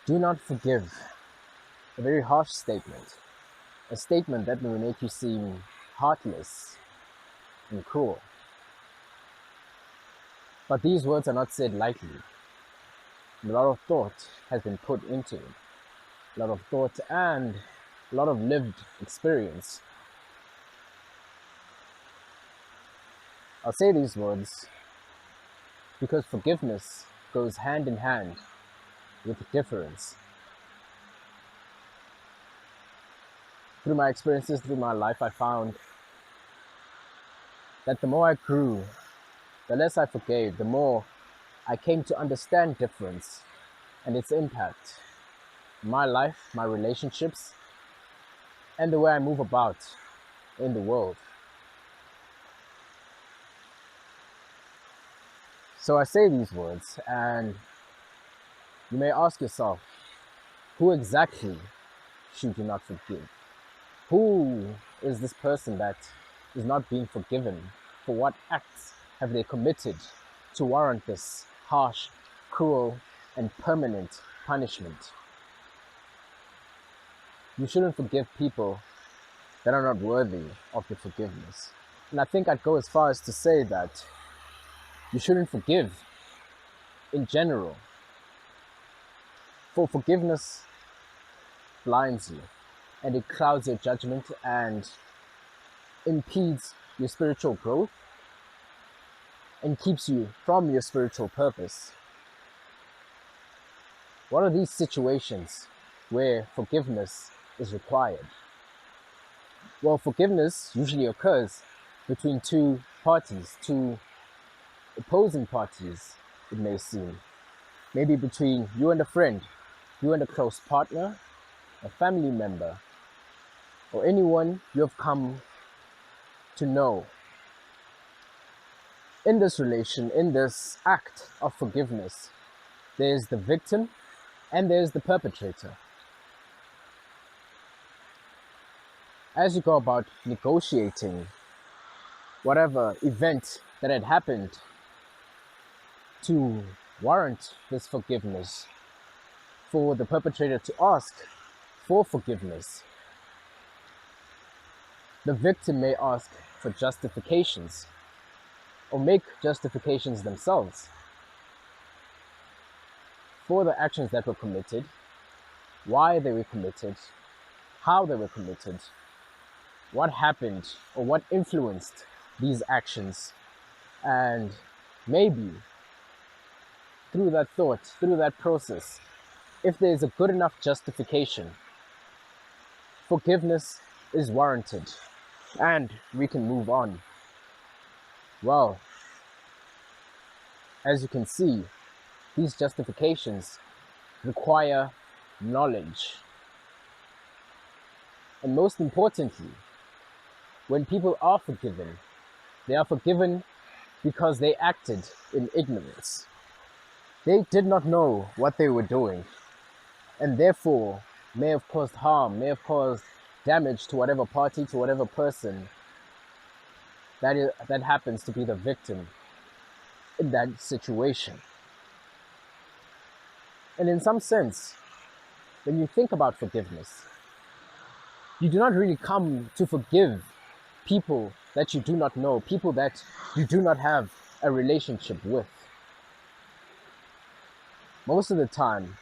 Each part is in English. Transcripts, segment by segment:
Do not forgive. A very harsh statement. A statement that may make you seem heartless and cruel. But these words are not said lightly. A lot of thought has been put into it. A lot of thought and a lot of lived experience. I'll say these words because forgiveness goes hand in hand with difference. Through my experiences, through my life, I found that the more I grew, the less I forgave, the more I came to understand difference and its impact in my life, my relationships, and the way I move about in the world. So I say these words, and you may ask yourself, who exactly should you not forgive? Who is this person that is not being forgiven? For what acts have they committed to warrant this harsh, cruel, and permanent punishment? You shouldn't forgive people that are not worthy of the forgiveness. And I think I'd go as far as to say that you shouldn't forgive in general, for forgiveness blinds you and it clouds your judgment and impedes your spiritual growth and keeps you from your spiritual purpose. What are these situations where forgiveness is required? Well, forgiveness usually occurs between two parties, two opposing parties, it may seem. Maybe between you and a friend, you and a close partner, a family member, or anyone you have come to know. In this relation, in this act of forgiveness, there's the victim and there's the perpetrator. As you go about negotiating whatever event that had happened to warrant this forgiveness, for the perpetrator to ask for forgiveness, the victim may ask for justifications or make justifications themselves for the actions that were committed, why they were committed, how they were committed, what happened or what influenced these actions, and maybe through that thought, through that process, if there is a good enough justification, forgiveness is warranted and we can move on. Well, as you can see, these justifications require knowledge. And most importantly, when people are forgiven, they are forgiven because they acted in ignorance. They did not know what they were doing, and therefore may have caused harm, may have caused damage to whatever party, to whatever person that happens to be the victim in that situation. And in some sense, when you think about forgiveness, you do not really come to forgive people that you do not know, people that you do not have a relationship with. Most of the time,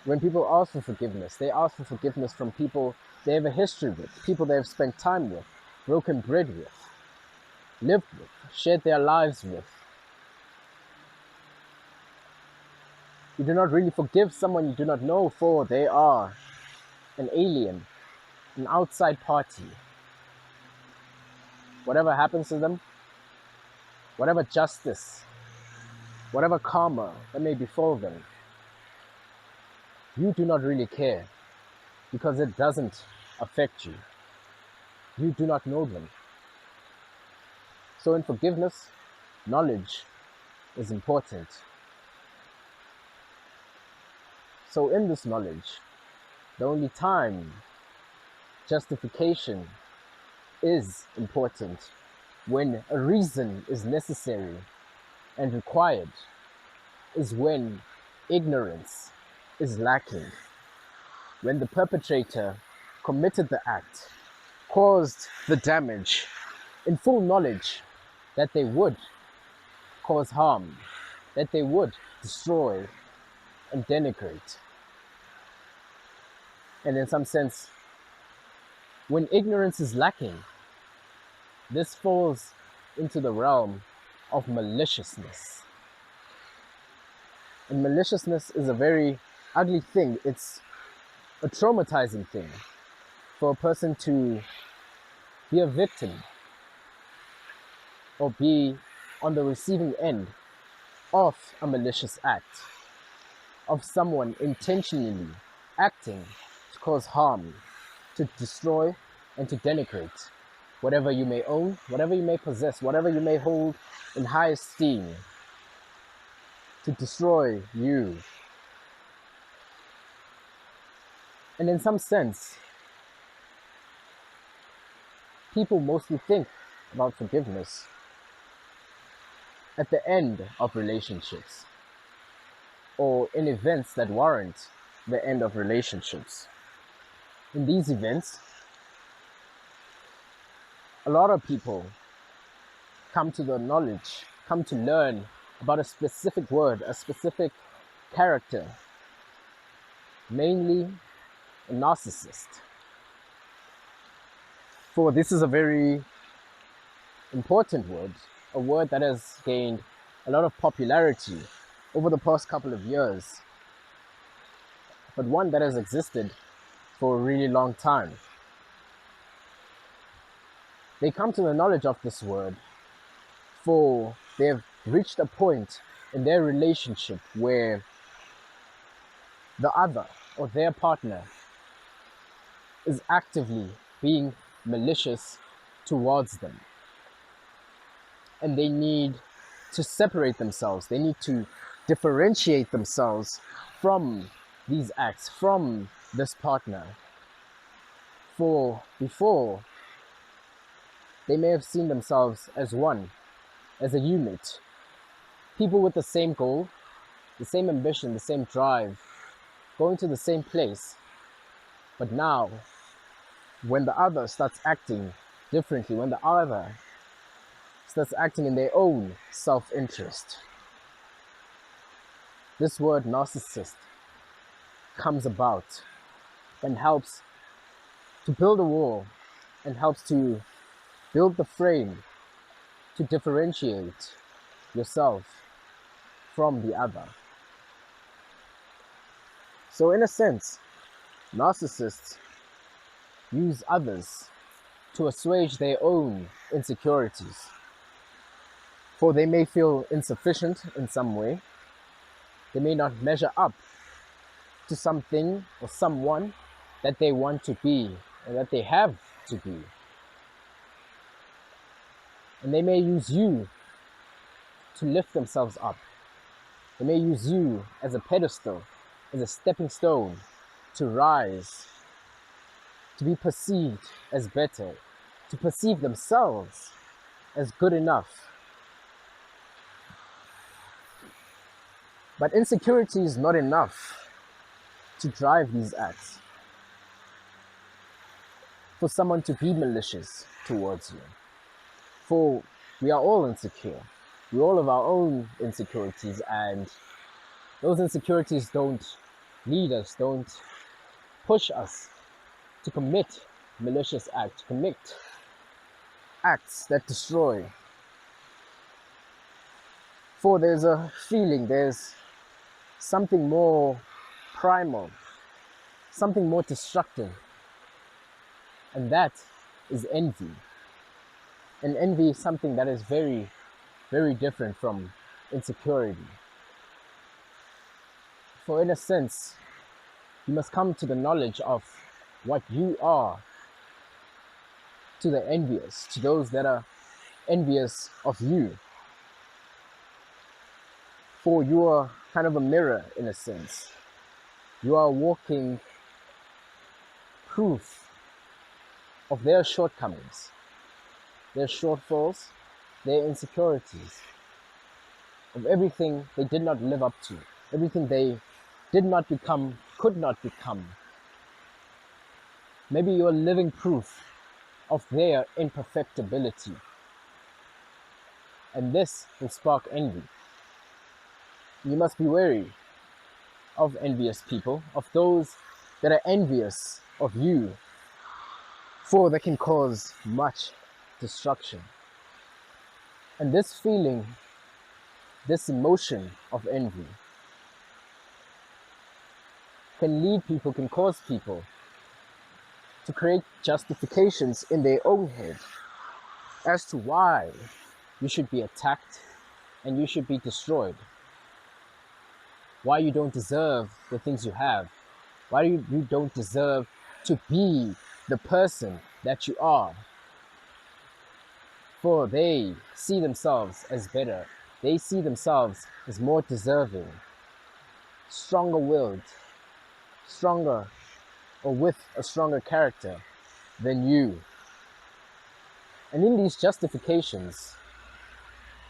when people ask for forgiveness, they ask for forgiveness from people they have a history with, people they have spent time with, broken bread with, lived with, shared their lives with. You do not really forgive someone you do not know, for they are an alien, an outside party. Whatever happens to them, whatever justice, whatever karma that may befall them, you do not really care because it doesn't affect you. You do not know them. So in forgiveness, knowledge is important. So in this knowledge, the only time justification is important, when a reason is necessary and required, is when ignorance is lacking, when the perpetrator committed the act, caused the damage, in full knowledge that they would cause harm, that they would destroy and denigrate. And in some sense, when ignorance is lacking, this falls into the realm of maliciousness. And maliciousness is a very ugly thing. It's a traumatizing thing for a person to be a victim or be on the receiving end of a malicious act, of someone intentionally acting to cause harm, to destroy and to denigrate whatever you may own, whatever you may possess, whatever you may hold in high esteem, to destroy you. And in some sense, people mostly think about forgiveness at the end of relationships or in events that warrant the end of relationships. In these events, a lot of people come to the knowledge, come to learn about a specific word, a specific character, mainly a narcissist. For this is a very important word, a word that has gained a lot of popularity over the past couple of years, but one that has existed for a really long time. They come to the knowledge of this word for they have reached a point in their relationship where the other or their partner is actively being malicious towards them. And they need to separate themselves. They need to differentiate themselves from these acts, from this partner. For before, they may have seen themselves as one, as a unit. People with the same goal, the same ambition, the same drive, going to the same place. But now, when the other starts acting differently, when the other starts acting in their own self-interest, this word narcissist comes about and helps to build a wall and helps to build the frame to differentiate yourself from the other. So in a sense, narcissists use others to assuage their own insecurities. For they may feel insufficient in some way. They may not measure up to something or someone that they want to be or that they have to be. And they may use you to lift themselves up. They may use you as a pedestal, as a stepping stone to rise, to be perceived as better, to perceive themselves as good enough. But insecurity is not enough to drive these acts. For someone to be malicious towards you. For we are all insecure. We all have our own insecurities, and those insecurities don't lead us, don't push us to commit malicious acts, to commit acts that destroy. For there's a feeling, there's something more primal, something more destructive, and that is envy. And envy is something that is very, very different from insecurity. For in a sense, you must come to the knowledge of what you are to the envious, to those that are envious of you. For you are kind of a mirror in a sense. You are walking proof of their shortcomings, their shortfalls, their insecurities, of everything they did not live up to, everything they did not become, could not become. Maybe you're living proof of their imperfectibility. And this will spark envy. You must be wary of envious people, of those that are envious of you, for they can cause much destruction. And this feeling, this emotion of envy can lead people, can cause people to create justifications in their own head as to why you should be attacked and you should be destroyed. Why you don't deserve the things you have. Why you don't deserve to be the person that you are. For they see themselves as better. They see themselves as more deserving, stronger-willed, stronger or with a stronger character than you. And in these justifications,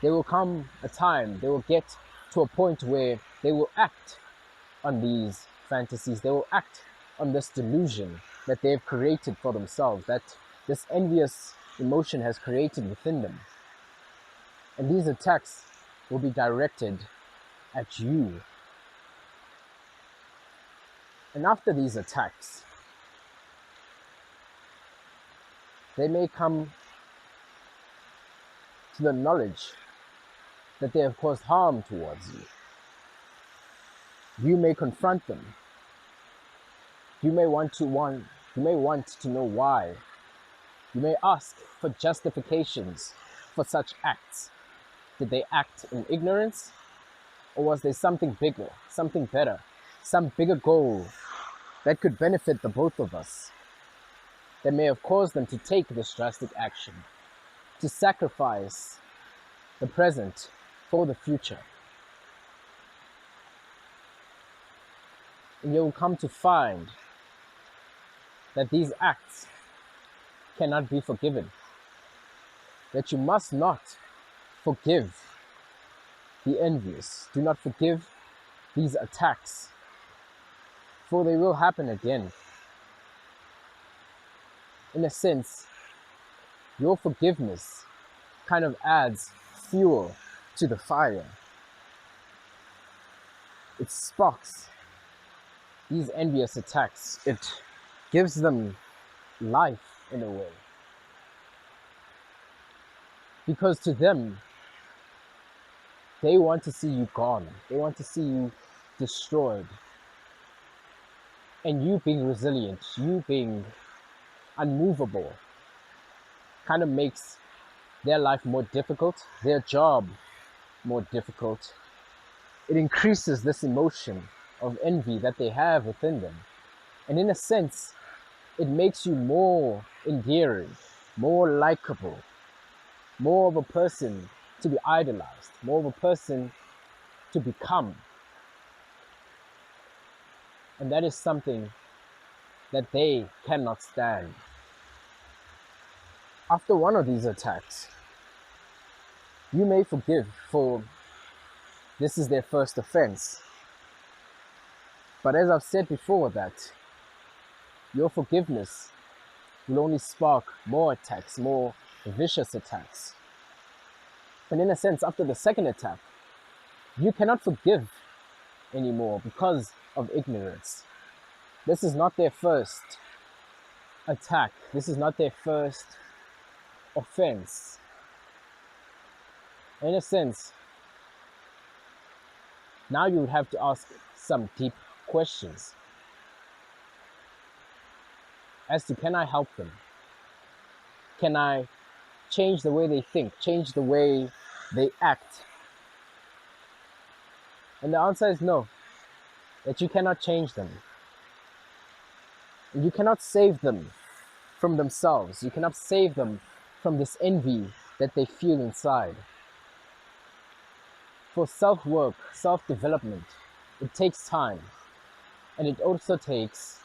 there will come a time, they will get to a point where they will act on these fantasies. They will act on this delusion that they've created for themselves, that this envious emotion has created within them. And these attacks will be directed at you. And after these attacks, they may come to the knowledge that they have caused harm towards you. You may confront them. You may want to know why. You may ask for justifications for such acts. Did they act in ignorance? Or was there something bigger, something better, some bigger goal that could benefit the both of us, that may have caused them to take this drastic action, to sacrifice the present for the future? And you will come to find that these acts cannot be forgiven, that you must not forgive the envious. Do not forgive these attacks, for they will happen again. In a sense, your forgiveness kind of adds fuel to the fire. It sparks these envious attacks. It gives them life in a way. Because to them, they want to see you gone. They want to see you destroyed. And you being resilient, you being unmovable, kind of makes their life more difficult, their job more difficult. It increases this emotion of envy that they have within them. And in a sense, it makes you more endearing, more likable, more of a person to be idolized, more of a person to become. And that is something that they cannot stand. After one of these attacks, you may forgive, for this is their first offense. But as I've said before, that your forgiveness will only spark more attacks, more vicious attacks. And in a sense, after the second attack, you cannot forgive anymore because of ignorance. This is not their first attack. This is not their first offense. In a sense, now you would have to ask some deep questions as to, can I help them? Can I change the way they think, change the way they act? And the answer is no, that you cannot change them. You cannot save them from themselves. You cannot save them from this envy that they feel inside. For self-work, self-development, it takes time. And it also takes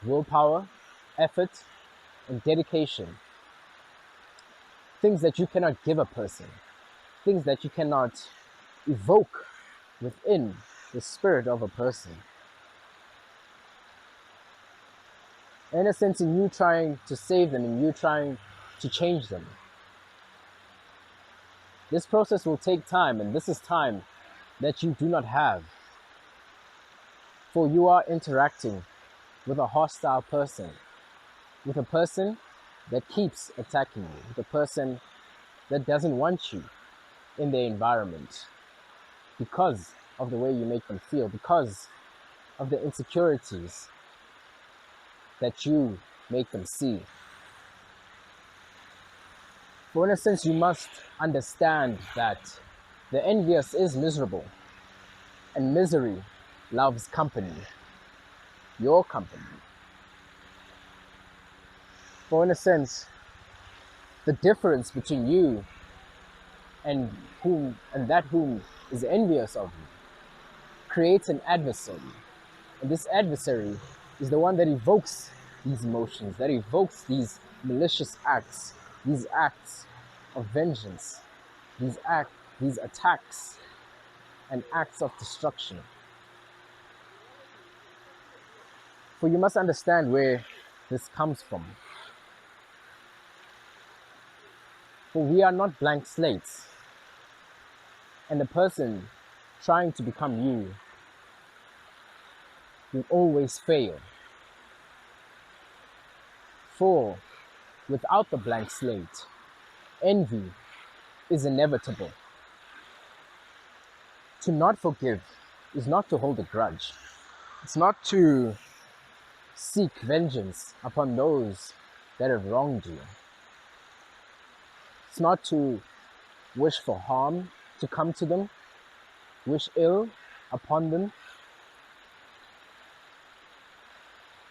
willpower, effort, and dedication. Things that you cannot give a person. Things that you cannot evoke within the spirit of a person. In a sense, in you trying to save them, in you trying to change them. This process will take time, and this is time that you do not have. For you are interacting with a hostile person, with a person that keeps attacking you, with a person that doesn't want you in their environment because of the way you make them feel, because of the insecurities that you make them see. For in a sense, you must understand that the envious is miserable, and misery loves company, your company. For in a sense, the difference between you and that whom is envious of you creates an adversary. And this adversary is the one that evokes these emotions, that evokes these malicious acts, these acts of vengeance, these attacks and acts of destruction. For you must understand where this comes from. For we are not blank slates. And the person trying to become you will always fail. For without the blank slate, envy is inevitable. To not forgive is not to hold a grudge. It's not to seek vengeance upon those that have wronged you. It's not to wish for harm to come to them, wish ill upon them.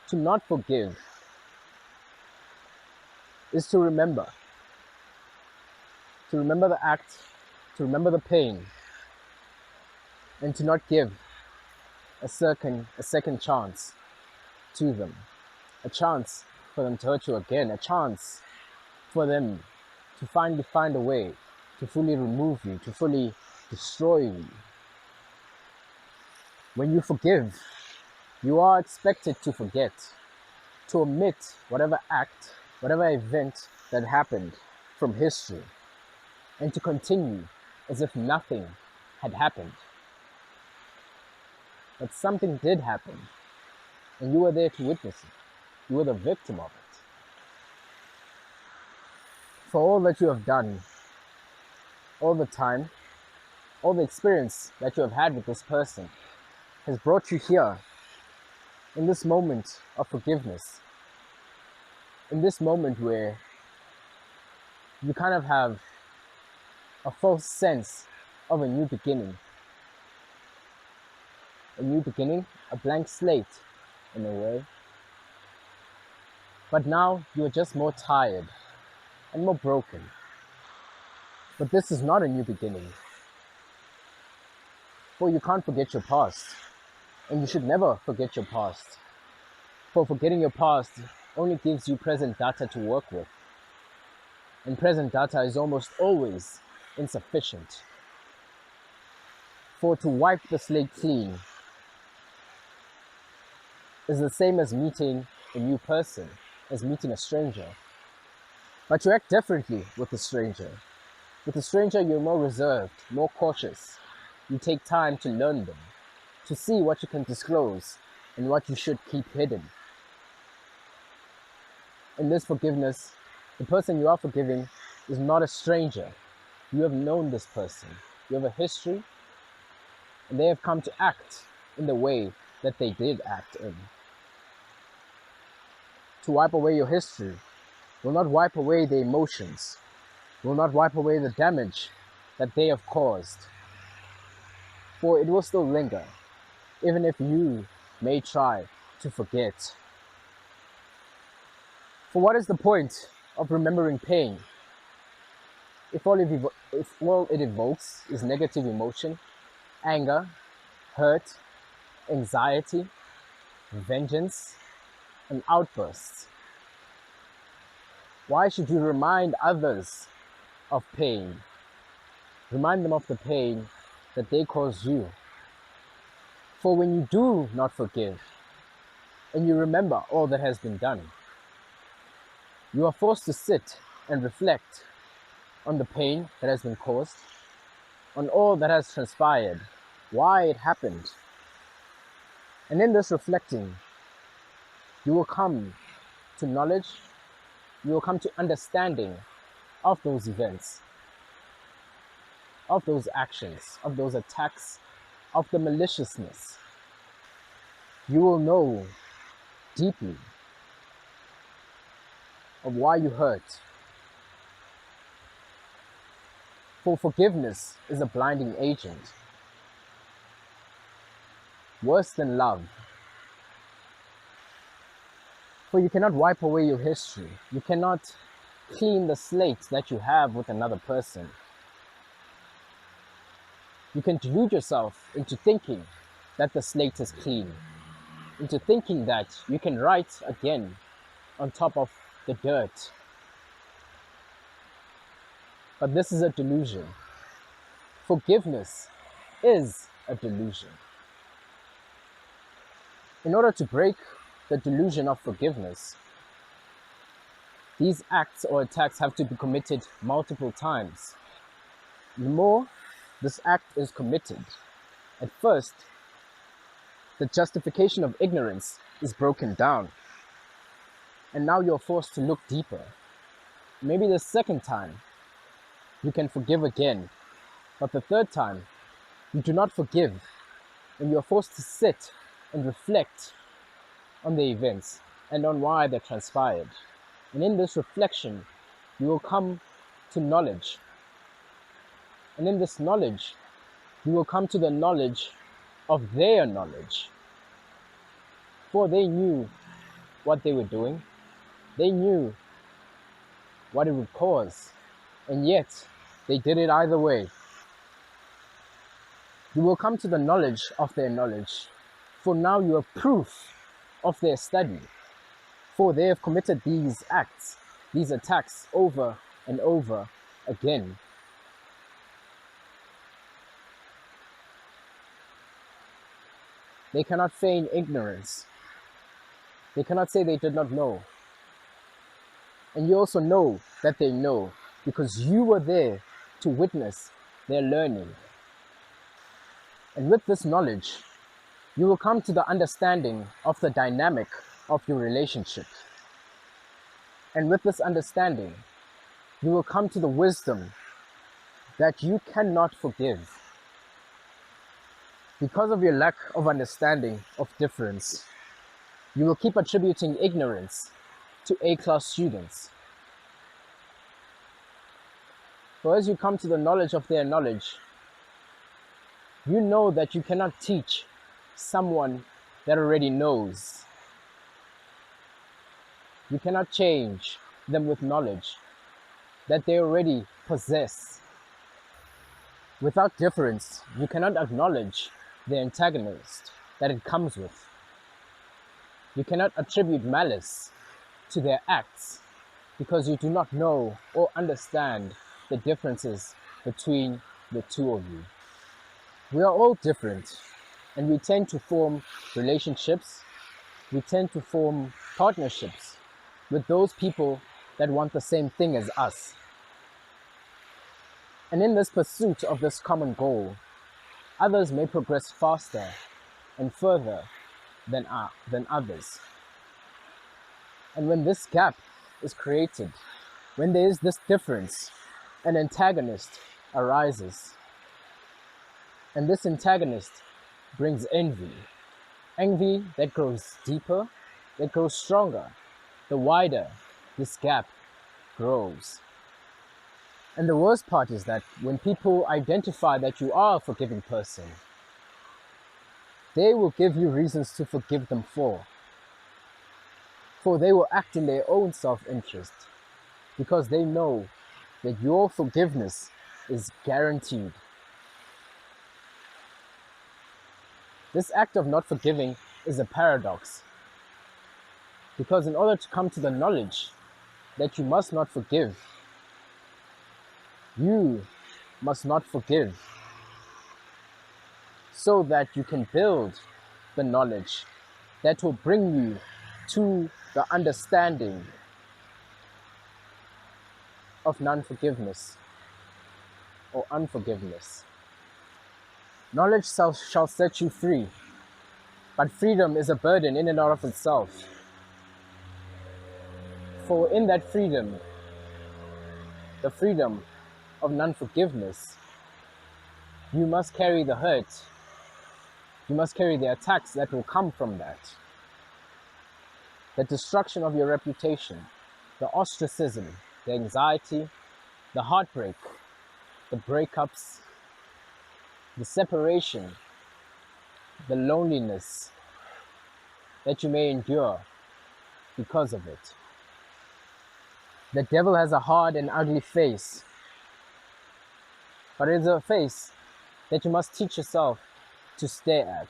To not forgive is to remember the act, to remember the pain, and to not give a second chance to them, a chance for them to hurt you again, a chance for them to finally find a way to fully remove you, to fully destroy you. When you forgive, you are expected to forget, to omit whatever act, whatever event that happened from history, and to continue as if nothing had happened. But something did happen, and you were there to witness it. You were the victim of it. For all that you have done, all the time, all the experience that you have had with this person has brought you here in this moment of forgiveness, in this moment where you kind of have a false sense of a new beginning, a blank slate in a way. But now you are just more tired and more broken. But this is not a new beginning. For you can't forget your past, and you should never forget your past. For forgetting your past only gives you present data to work with. And present data is almost always insufficient. For to wipe the slate clean is the same as meeting a new person, as meeting a stranger. But you act differently with a stranger. With a stranger, you're more reserved, more cautious. You take time to learn them, to see what you can disclose and what you should keep hidden. In this forgiveness, the person you are forgiving is not a stranger. You have known this person. You have a history, and they have come to act in the way that they did act in. To wipe away your history will not wipe away the emotions, will not wipe away the damage that they have caused. For it will still linger, even if you may try to forget. For what is the point of remembering pain if all it evokes is negative emotion, anger, hurt, anxiety, vengeance, and outbursts? Why should you remind others of pain? Remind them of the pain that they caused you. For when you do not forgive, and you remember all that has been done, you are forced to sit and reflect on the pain that has been caused, on all that has transpired, why it happened. And in this reflecting, you will come to knowledge, you will come to understanding of those events, of those actions, of those attacks, of the maliciousness. You will know deeply of why you hurt. For forgiveness is a blinding agent, worse than love. For you cannot wipe away your history. You cannot clean the slate that you have with another person. You can delude yourself into thinking that the slate is clean, into thinking that you can write again on top of the dirt. But this is a delusion. Forgiveness is a delusion. In order to break the delusion of forgiveness, these acts or attacks have to be committed multiple times. The more this act is committed, at first, the justification of ignorance is broken down. And now you're forced to look deeper. Maybe the second time, you can forgive again. But the third time, you do not forgive, and you're forced to sit and reflect on the events and on why they transpired. And in this reflection, you will come to knowledge. And in this knowledge, you will come to the knowledge of their knowledge. For they knew what they were doing. They knew what it would cause. And yet, they did it either way. You will come to the knowledge of their knowledge. For now you have proof of their study. For they have committed these acts, these attacks over and over again. They cannot feign ignorance. They cannot say they did not know. And you also know that they know because you were there to witness their learning. And with this knowledge, you will come to the understanding of the dynamic of your relationship. And with this understanding, you will come to the wisdom that you cannot forgive. Because of your lack of understanding of difference, you will keep attributing ignorance to A-class students. For as you come to the knowledge of their knowledge, you know that you cannot teach someone that already knows. You cannot change them with knowledge that they already possess. Without difference, you cannot acknowledge the antagonist that it comes with. You cannot attribute malice to their acts because you do not know or understand the differences between the two of you. We are all different, and we tend to form relationships, we tend to form partnerships with those people that want the same thing as us. And in this pursuit of this common goal, others may progress faster and further than others. And when this gap is created, when there is this difference, an antagonist arises. And this antagonist brings envy. Envy that grows deeper, that grows stronger, the wider this gap grows. And the worst part is that when people identify that you are a forgiving person, they will give you reasons to forgive them for. For they will act in their own self-interest because they know that your forgiveness is guaranteed. This act of not forgiving is a paradox because in order to come to the knowledge that you must not forgive, you must not forgive. so that you can build the knowledge that will bring you to the understanding of non-forgiveness or unforgiveness. Knowledge shall set you free, but freedom is a burden in and of itself. For in that freedom, the freedom of non-forgiveness, you must carry the hurt. You must carry the attacks that will come from that. The destruction of your reputation, the ostracism, the anxiety, the heartbreak, the breakups, the separation, the loneliness that you may endure because of it. The devil has a hard and ugly face, but it is a face that you must teach yourself to stare at.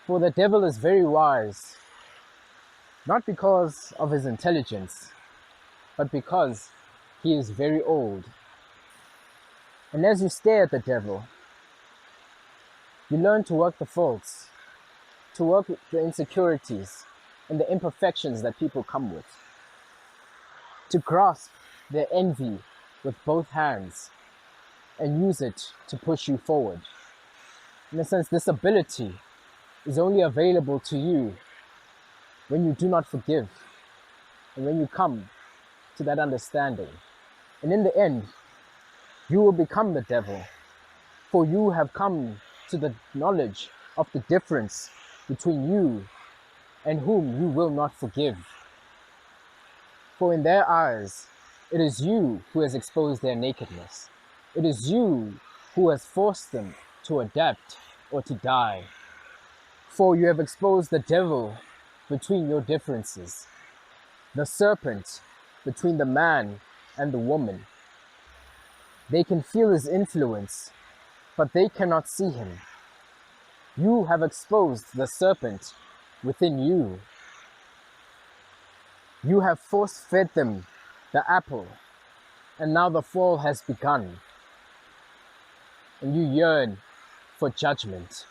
For the devil is very wise, not because of his intelligence, but because he is very old. And as you stare at the devil, you learn to work the faults, to work the insecurities and the imperfections that people come with, to grasp their envy with both hands and use it to push you forward. In a sense, this ability is only available to you when you do not forgive and when you come to that understanding. And in the end, you will become the devil, for you have come to the knowledge of the difference between you and whom you will not forgive. For in their eyes, it is you who has exposed their nakedness. It is you who has forced them to adapt or to die. For you have exposed the devil between your differences, the serpent between the man and the woman. They can feel his influence, but they cannot see him. You have exposed the serpent within you. You have force-fed them the apple, and now the fall has begun, and you yearn for judgment.